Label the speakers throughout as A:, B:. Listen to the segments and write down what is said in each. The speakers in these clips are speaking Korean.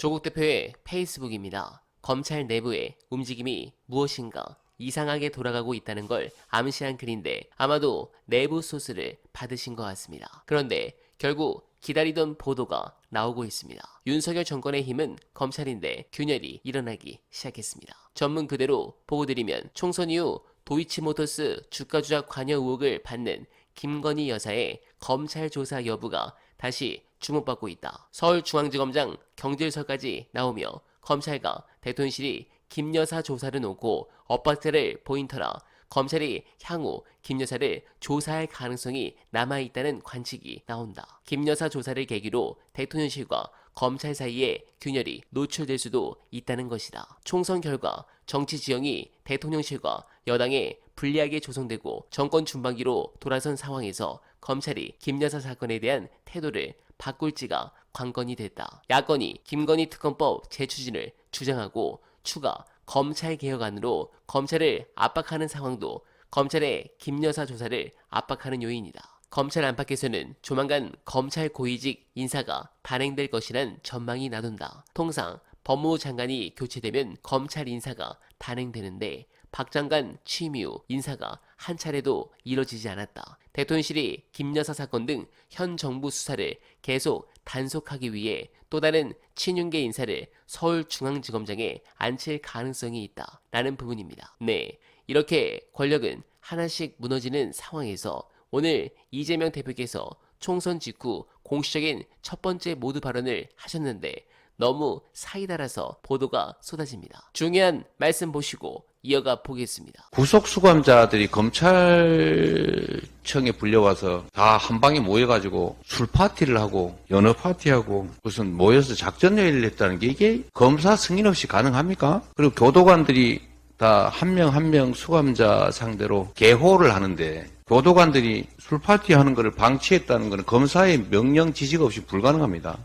A: 조국 대표의 페이스북입니다. 검찰 내부의 움직임이 무엇인가 이상하게 돌아가고 있다는 걸 암시한 글인데 아마도 내부 소스를 받으신 것 같습니다. 그런데 결국 기다리던 보도가 나오고 있습니다. 윤석열 정권의 힘은 검찰인데 균열이 일어나기 시작했습니다. 전문 그대로 보고드리면 총선 이후 도이치모터스 주가 조작 관여 의혹을 받는 김건희 여사의 검찰 조사 여부가 다시 주목받고 있다. 서울중앙지검장 경질서까지 나오며 검찰과 대통령실이 김 여사 조사를 놓고 엇박자를 보인 터라 검찰이 향후 김 여사를 조사할 가능성이 남아있다는 관측이 나온다. 김 여사 조사를 계기로 대통령실과 검찰 사이에 균열이 노출될 수도 있다는 것이다. 총선 결과 정치 지형이 대통령실과 여당에 불리하게 조성되고 정권 중반기로 돌아선 상황에서 검찰이 김 여사 사건에 대한 태도를 바꿀지가 관건이 됐다. 야권이 김건희 특검법 재추진을 주장하고 추가 검찰개혁안으로 검찰을 압박하는 상황도 검찰의 김 여사 조사를 압박하는 요인이다. 검찰 안팎에서는 조만간 검찰 고위직 인사가 단행될 것이란 전망이 나돈다. 통상 법무부 장관이 교체되면 검찰 인사가 단행되는데 박 장관 취임 이후 인사가 한 차례도 이뤄지지 않았다. 대통령실이 김 여사 사건 등 현 정부 수사를 계속 단속하기 위해 또 다른 친윤계 인사를 서울중앙지검장에 앉힐 가능성이 있다. 라는 부분입니다. 네, 이렇게 권력은 하나씩 무너지는 상황에서 오늘 이재명 대표께서 총선 직후 공식적인 첫 번째 모두 발언을 하셨는데 너무 사이다라서 보도가 쏟아집니다. 중요한 말씀 보시고 이어가 보겠습니다.
B: 구속수감자들이 검찰청에 불려와서 다 한 방에 모여가지고 술 파티를 하고 연어 파티하고 무슨 모여서 작전회의를 했다는 게 이게 검사 승인 없이 가능합니까? 그리고 교도관들이 다 한 명 한 명 수감자 상대로 개호를 하는데 교도관들이 술 파티 하는 것을 방치했다는 것은 검사의 명령 지식 없이 불가능합니다.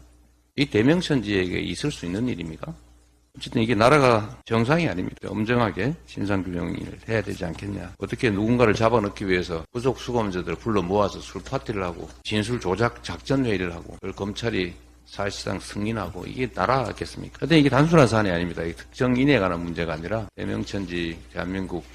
B: 이 대명천지에게 있을 수 있는 일입니까? 어쨌든 이게 나라가 정상이 아닙니다. 엄정하게 진상규명을 해야 되지 않겠냐. 어떻게 누군가를 잡아넣기 위해서 구속 수감자들을 불러 모아서 술 파티를 하고 진술 조작 작전회의를 하고 그걸 검찰이 사실상 승인하고 이게 나라겠습니까? 근데 이게 단순한 사안이 아닙니다. 이게 특정인에 관한 문제가 아니라 대명천지 대한민국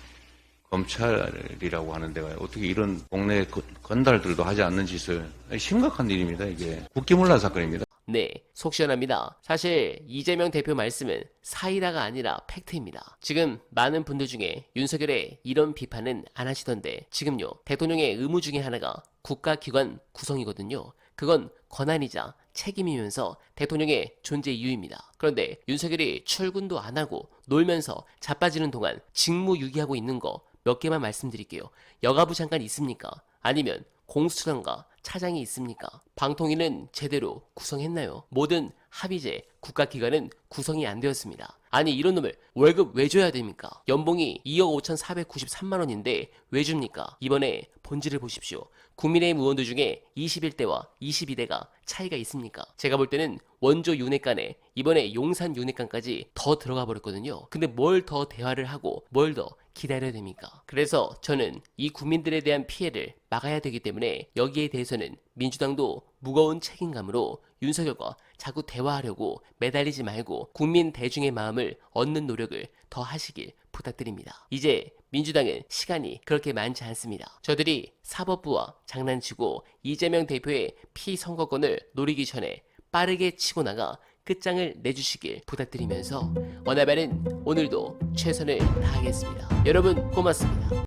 B: 검찰이라고 하는 데가 어떻게 이런 동네 건달들도 하지 않는 짓을 심각한 일입니다. 이게 국기문란 사건입니다.
A: 네, 속 시원합니다. 사실 이재명 대표 말씀은 사이다가 아니라 팩트입니다. 지금 많은 분들 중에 윤석열의 이런 비판은 안 하시던데 지금요, 대통령의 의무 중에 하나가 국가기관 구성이거든요. 그건 권한이자 책임이면서 대통령의 존재 이유입니다. 그런데 윤석열이 출근도 안 하고 놀면서 자빠지는 동안 직무유기하고 있는 거 몇 개만 말씀드릴게요. 여가부 장관 있습니까? 아니면 공수처장과 차장이 있습니까? 방통위는 제대로 구성했나요? 모든 합의제 국가기관은 구성이 안 되었습니다. 아니 이런 놈을 월급 왜 줘야 됩니까? 연봉이 2억 5,493만 원인데 왜 줍니까? 이번에 본질을 보십시오. 국민의힘 의원들 중에 21대와 22대가 차이가 있습니까? 제가 볼 때는 원조 윤핵관에 이번에 용산 윤핵관까지 더 들어가 버렸거든요. 근데 뭘 더 대화를 하고 뭘 더 기다려야 됩니까? 그래서 저는 이 국민들에 대한 피해를 막아야 되기 때문에 여기에 대해서는 민주당도 무거운 책임감으로 윤석열과 자꾸 대화하려고 매달리지 말고 국민 대중의 마음을 얻는 노력을 더 하시길 부탁드립니다. 이제 민주당은 시간이 그렇게 많지 않습니다. 저들이 사법부와 장난치고 이재명 대표의 피선거권을 노리기 전에 빠르게 치고 나가 끝장을 내주시길 부탁드리면서 원활바른 오늘도 최선을 다하겠습니다. 여러분 고맙습니다.